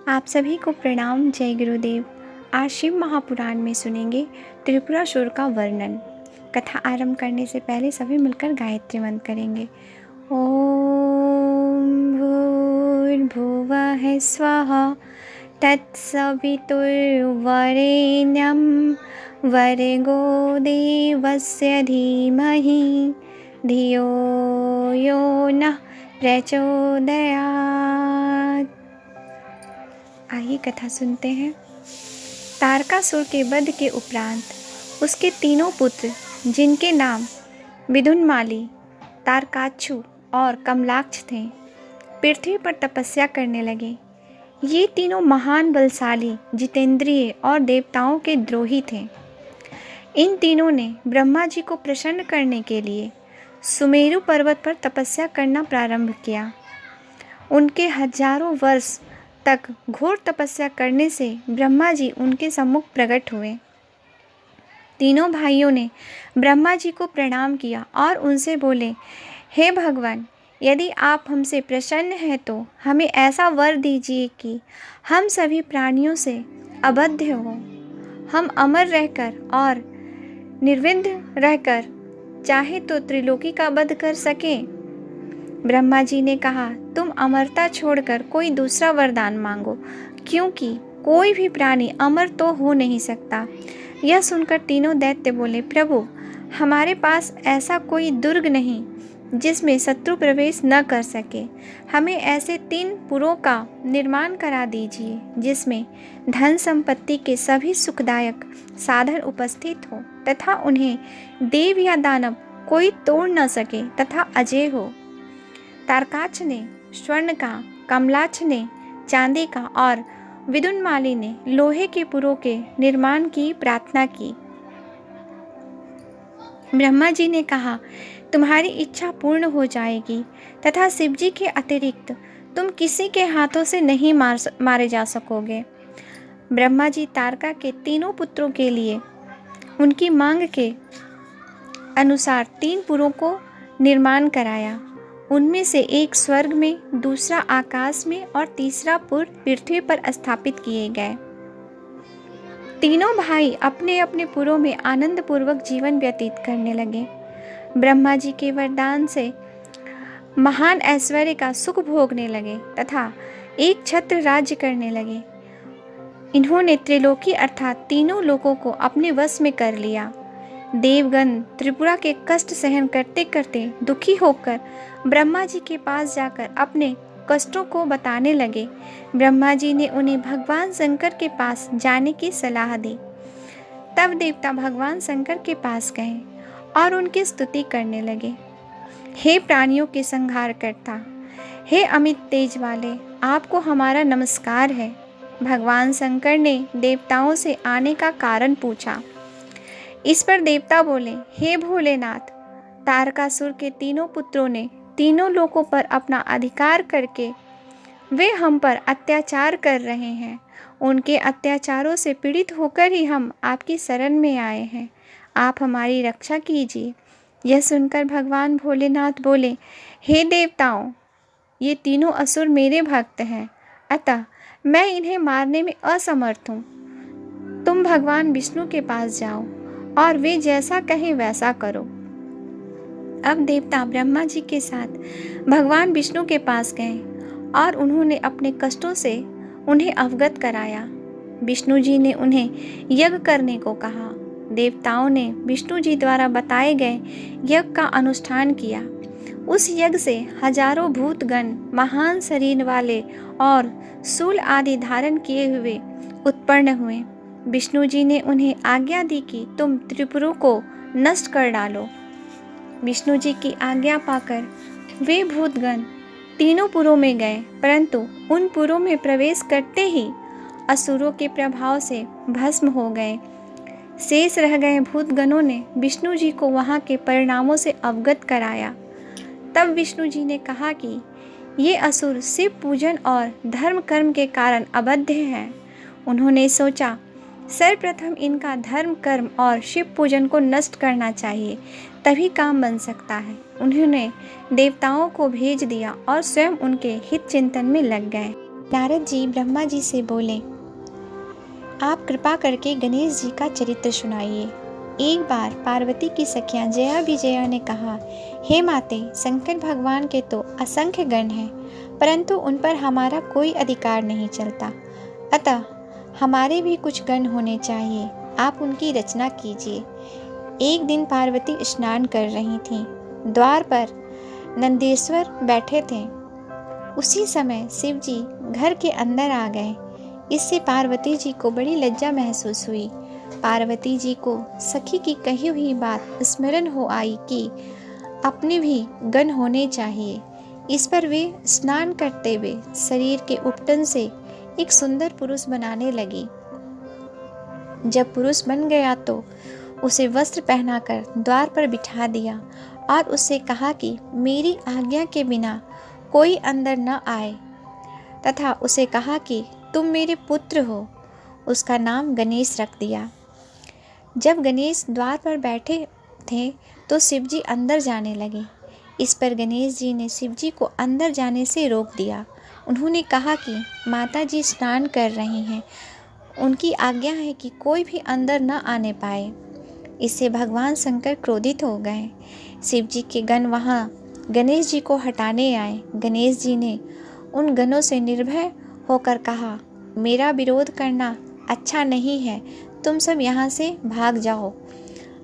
आप सभी को प्रणाम। जय गुरुदेव। आज शिव महापुराण में सुनेंगे त्रिपुरासुर का वर्णन। कथा आरंभ करने से पहले सभी मिलकर गायत्री मंत्र करेंगे। ओम भूर्भुवः स्वः तत्सवितुर्वरेण्यं भर्गो देवस्य धीमहि धियो यो नः प्रचोदयात्। आइए कथा सुनते हैं। तारकासुर के वध के उपरांत उसके तीनों पुत्र, जिनके नाम विदुन्माली, तारकाक्षु और कमलाक्ष थे, पृथ्वी पर तपस्या करने लगे। ये तीनों महान, बलशाली, जितेंद्रिय और देवताओं के द्रोही थे। इन तीनों ने ब्रह्मा जी को प्रसन्न करने के लिए सुमेरु पर्वत पर तपस्या करना प्रारंभ किया। उनके हजारों वर्ष तक घोर तपस्या करने से ब्रह्मा जी उनके सम्मुख प्रकट हुए। तीनों भाइयों ने ब्रह्मा जी को प्रणाम किया और उनसे बोले, हे भगवान, यदि आप हमसे प्रसन्न हैं तो हमें ऐसा वर दीजिए कि हम सभी प्राणियों से अबद्ध हो, हम अमर रहकर और निर्विघ्न रहकर चाहे तो त्रिलोकी का वध कर सकें। ब्रह्मा जी ने कहा, तुम अमरता छोड़कर कोई दूसरा वरदान मांगो, क्योंकि कोई भी प्राणी अमर तो हो नहीं सकता। यह सुनकर तीनों दैत्य बोले, प्रभु, हमारे पास ऐसा कोई दुर्ग नहीं जिसमें शत्रु प्रवेश न कर सके। हमें ऐसे 3 पुरों का निर्माण करा दीजिए जिसमें धन संपत्ति के सभी सुखदायक साधन उपस्थित हो तथा उन्हें देव या दानव कोई तोड़ न सके तथा अजय हो। तारकाक्ष ने स्वर्ण का, कमलाक्ष ने चांदी का और विदुन्माली ने लोहे के पुरों के निर्माण की प्रार्थना की। ब्रह्मा जी ने कहा, तुम्हारी इच्छा पूर्ण हो जाएगी तथा शिव जी के अतिरिक्त तुम किसी के हाथों से नहीं मारे जा सकोगे। ब्रह्मा जी तारका के तीनों पुत्रों के लिए उनकी मांग के अनुसार 3 पुरों को निर्माण कराया। उनमें से एक स्वर्ग में, दूसरा आकाश में और तीसरा पुर पृथ्वी पर स्थापित किए गए। तीनों भाई अपने अपने पुरों में आनंद पूर्वक जीवन व्यतीत करने लगे। ब्रह्मा जी के वरदान से महान ऐश्वर्य का सुख भोगने लगे तथा एक छत्र राज्य करने लगे। इन्होंने त्रिलोकी अर्थात तीनों लोकों को अपने वश में कर लिया। देवगण त्रिपुरा के कष्ट सहन करते करते दुखी होकर ब्रह्मा जी के पास जाकर अपने कष्टों को बताने लगे। ब्रह्मा जी ने उन्हें भगवान शंकर के पास जाने की सलाह दी। तब देवता भगवान शंकर के पास गए और उनकी स्तुति करने लगे। हे प्राणियों के संहार करता, हे अमित तेज वाले, आपको हमारा नमस्कार है। भगवान शंकर ने देवताओं से आने का कारण पूछा। इस पर देवता बोले, हे भोलेनाथ, तारकासुर के तीनों पुत्रों ने तीनों लोकों पर अपना अधिकार करके वे हम पर अत्याचार कर रहे हैं। उनके अत्याचारों से पीड़ित होकर ही हम आपकी शरण में आए हैं। आप हमारी रक्षा कीजिए। यह सुनकर भगवान भोलेनाथ बोले, हे देवताओं, ये तीनों असुर मेरे भक्त हैं, अतः मैं इन्हें मारने में असमर्थ हूँ। तुम भगवान विष्णु के पास जाओ और वे जैसा कहें वैसा करो। अब देवता ब्रह्मा जी के साथ भगवान विष्णु के पास गए और उन्होंने अपने कष्टों से उन्हें अवगत कराया। विष्णु जी ने उन्हें यज्ञ करने को कहा। देवताओं ने विष्णु जी द्वारा बताए गए यज्ञ का अनुष्ठान किया। उस यज्ञ से हजारों भूतगण, महान शरीर वाले और शूल आदि धारण किए हुए उत्पन्न हुए। विष्णु जी ने उन्हें आज्ञा दी कि तुम त्रिपुरों को नष्ट कर डालो। विष्णु जी की आज्ञा पाकर वे भूतगण तीनों पुरों में गए, परंतु उन पुरों में प्रवेश करते ही असुरों के प्रभाव से भस्म हो गए। शेष रह गए भूतगणों ने विष्णु जी को वहाँ के परिणामों से अवगत कराया। तब विष्णु जी ने कहा कि ये असुर शिव पूजन और धर्म कर्म के कारण अबद्ध हैं। उन्होंने सोचा, सर्वप्रथम इनका धर्म कर्म और शिव पूजन को नष्ट करना चाहिए, तभी काम बन सकता है। उन्होंने देवताओं को भेज दिया और स्वयं उनके हित चिंतन में लग गए। नारद जी ब्रह्मा जी से बोले, आप कृपा करके गणेश जी का चरित्र सुनाइए। एक बार पार्वती की सखियां जया विजया ने कहा, हे माते, शंकर भगवान के तो असंख्य गण हैं, परंतु उन पर हमारा कोई अधिकार नहीं चलता, अतः हमारे भी कुछ गण होने चाहिए, आप उनकी रचना कीजिए। एक दिन पार्वती स्नान कर रही थीं। द्वार पर नंदेश्वर बैठे थे। उसी समय शिव जी घर के अंदर आ गए। इससे पार्वती जी को बड़ी लज्जा महसूस हुई। पार्वती जी को सखी की कही हुई बात स्मरण हो आई कि अपने भी गण होने चाहिए। इस पर वे स्नान करते हुए शरीर के उपटन से एक सुंदर पुरुष बनाने लगी। जब पुरुष बन गया तो उसे वस्त्र पहनाकर द्वार पर बिठा दिया और उससे कहा कि मेरी आज्ञा के बिना कोई अंदर न आए, तथा उसे कहा कि तुम मेरे पुत्र हो। उसका नाम गणेश रख दिया। जब गणेश द्वार पर बैठे थे तो शिवजी अंदर जाने लगे। इस पर गणेश जी ने शिवजी को अंदर जाने से रोक दिया। उन्होंने कहा कि माता जी स्नान कर रही हैं, उनकी आज्ञा है कि कोई भी अंदर न आने पाए। इससे भगवान शंकर क्रोधित हो गए। शिवजी के गण वहाँ गणेश जी को हटाने आए। गणेश जी ने उन गणों से निर्भय होकर कहा, मेरा विरोध करना अच्छा नहीं है, तुम सब यहाँ से भाग जाओ।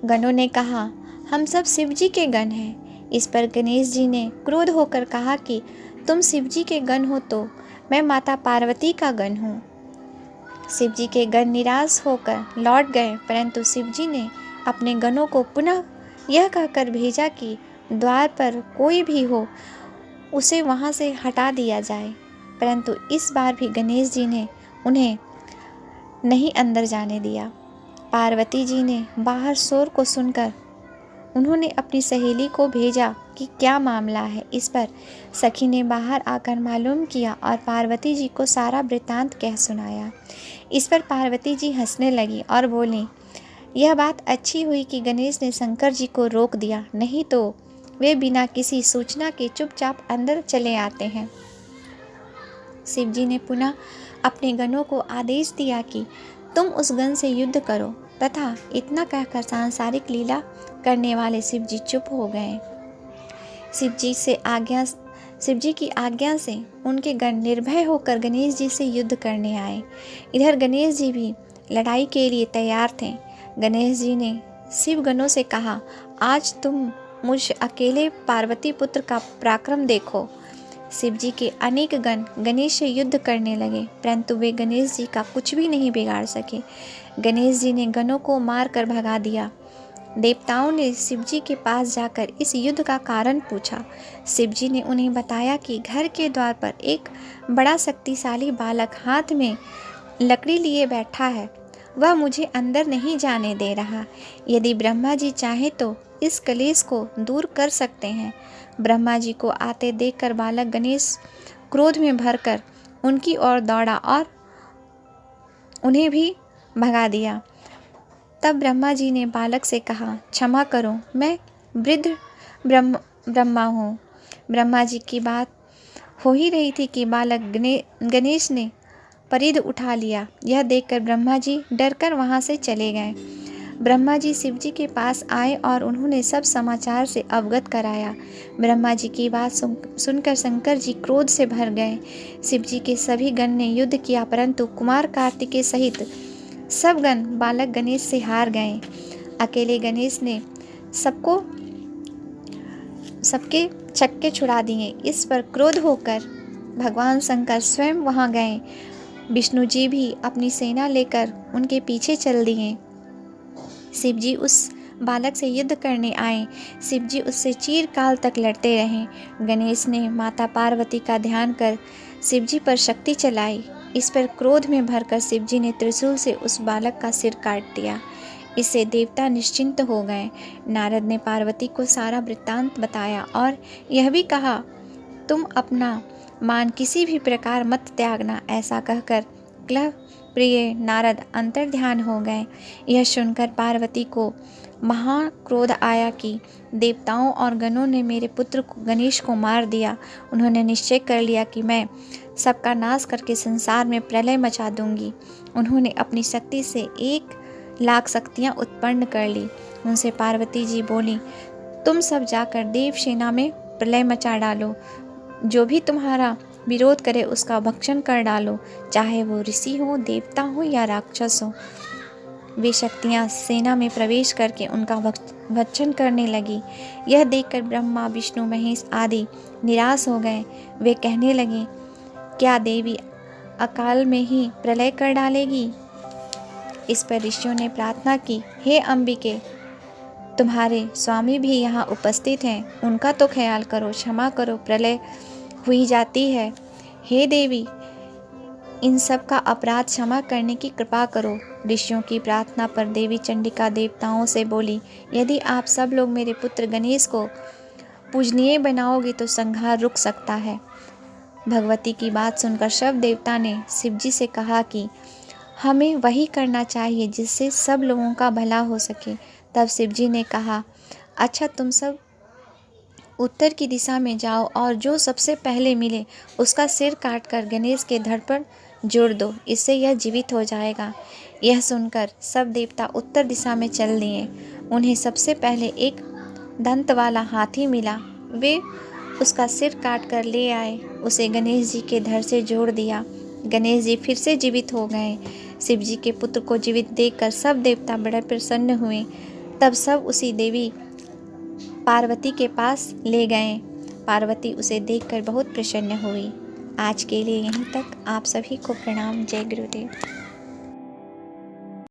गणों ने कहा, हम सब शिवजी के गण हैं। इस पर गणेश जी ने क्रोध होकर कहा कि तुम शिवजी के गण हो तो मैं माता पार्वती का गण हूँ। शिवजी के गण निराश होकर लौट गए, परंतु शिवजी ने अपने गणों को पुनः यह कहकर भेजा कि द्वार पर कोई भी हो उसे वहाँ से हटा दिया जाए। परंतु इस बार भी गणेश जी ने उन्हें नहीं अंदर जाने दिया। पार्वती जी ने बाहर शोर को सुनकर उन्होंने अपनी सहेली को भेजा कि क्या मामला है। इस पर सखी ने बाहर आकर मालूम किया और पार्वती जी को सारा वृत्तांत कह सुनाया। इस पर पार्वती जी हंसने लगी और बोली, यह बात अच्छी हुई कि गणेश ने शंकर जी को रोक दिया, नहीं तो वे बिना किसी सूचना के चुपचाप अंदर चले आते हैं। शिव जी ने पुनः अपने गणों को आदेश दिया कि तुम उस गण से युद्ध करो, तथा इतना कहकर सांसारिक लीला करने वाले शिव जी चुप हो गए। शिव जी की आज्ञा से उनके गण निर्भय होकर गणेश जी से युद्ध करने आए। इधर गणेश जी भी लड़ाई के लिए तैयार थे। गणेश जी ने शिव गणों से कहा, आज तुम मुझ अकेले पार्वती पुत्र का पराक्रम देखो। शिव जी के अनेक गण गणेश से युद्ध करने लगे, परंतु वे गणेश जी का कुछ भी नहीं बिगाड़ सके। गणेश जी ने गणों को मार कर भगा दिया। देवताओं ने शिव जी के पास जाकर इस युद्ध का कारण पूछा। शिव जी ने उन्हें बताया कि घर के द्वार पर एक बड़ा शक्तिशाली बालक हाथ में लकड़ी लिए बैठा है, वह मुझे अंदर नहीं जाने दे रहा। यदि ब्रह्मा जी चाहे तो इस कलेश को दूर कर सकते हैं। ब्रह्मा जी को आते देखकर बालक गणेश क्रोध में भरकर उनकी ओर दौड़ा और उन्हें भी भगा दिया। तब ब्रह्मा जी ने बालक से कहा, क्षमा करो, मैं वृद्ध ब्रह्मा हूँ। ब्रह्मा जी की बात हो ही रही थी कि बालक गणेश ने परिध उठा लिया। यह देखकर ब्रह्मा जी डरकर वहाँ से चले गए। ब्रह्मा जी शिव जी के पास आए और उन्होंने सब समाचार से अवगत कराया। ब्रह्मा जी की बात सुनकर शंकर जी क्रोध से भर गए। शिव जी के सभी गण ने युद्ध किया, परंतु कुमार कार्तिकेय सहित सब गण बालक गणेश से हार गए। अकेले गणेश ने सबके छक्के छुड़ा दिए। इस पर क्रोध होकर भगवान शंकर स्वयं वहां गए। विष्णु जी भी अपनी सेना लेकर उनके पीछे चल दिए। शिव जी उस बालक से युद्ध करने आए। शिव जी उससे चिरकाल तक लड़ते रहे। गणेश ने माता पार्वती का ध्यान कर शिव जी पर शक्ति चलाई। इस पर क्रोध में भरकर शिव जी ने त्रिशूल से उस बालक का सिर काट दिया। इससे देवता निश्चिंत हो गए। नारद ने पार्वती को सारा वृत्तांत बताया और यह भी कहा, तुम अपना मान किसी भी प्रकार मत त्यागना। ऐसा कहकर क्लह प्रिय नारद अंतर्ध्यान हो गए। यह सुनकर पार्वती को महाक्रोध आया कि देवताओं और गणों ने मेरे पुत्र गणेश को मार दिया। उन्होंने निश्चय कर लिया कि मैं सबका नाश करके संसार में प्रलय मचा दूंगी। उन्होंने अपनी शक्ति से 1,00,000 शक्तियाँ उत्पन्न कर ली। उनसे पार्वती जी बोली, तुम सब जाकर देव सेना में प्रलय मचा डालो। जो भी तुम्हारा विरोध करे उसका भक्षण कर डालो, चाहे वो ऋषि हो, देवता हो या राक्षस हो। वे शक्तियाँ सेना में प्रवेश करके उनका भक्षण करने लगी। यह देखकर ब्रह्मा, विष्णु, महेश आदि निराश हो गए। वे कहने लगे, क्या देवी अकाल में ही प्रलय कर डालेगी? इस पर ऋषियों ने प्रार्थना की, हे अंबिके, तुम्हारे स्वामी भी यहाँ उपस्थित हैं, उनका तो ख्याल करो, क्षमा करो, प्रलय हुई जाती है। हे देवी, इन सब का अपराध क्षमा करने की कृपा करो। ऋषियों की प्रार्थना पर देवी चंडिका देवताओं से बोली, यदि आप सब लोग मेरे पुत्र गणेश को पूजनीय बनाओगे तो संहार रुक सकता है। भगवती की बात सुनकर सब देवता ने शिवजी से कहा कि हमें वही करना चाहिए जिससे सब लोगों का भला हो सके। तब शिवजी ने कहा, अच्छा, तुम सब उत्तर की दिशा में जाओ और जो सबसे पहले मिले उसका सिर काटकर गणेश के धड़ पर जोड़ दो, इससे यह जीवित हो जाएगा। यह सुनकर सब देवता उत्तर दिशा में चल दिए। उन्हें सबसे पहले एक दंत वाला हाथी मिला। वे उसका सिर काट कर ले आए, उसे गणेश जी के धड़ से जोड़ दिया। गणेश जी फिर से जीवित हो गए। शिव जी के पुत्र को जीवित देखकर सब देवता बड़े प्रसन्न हुए। तब सब उसी देवी पार्वती के पास ले गए। पार्वती उसे देखकर बहुत प्रसन्न हुई। आज के लिए यहीं तक। आप सभी को प्रणाम। जय गुरुदेव।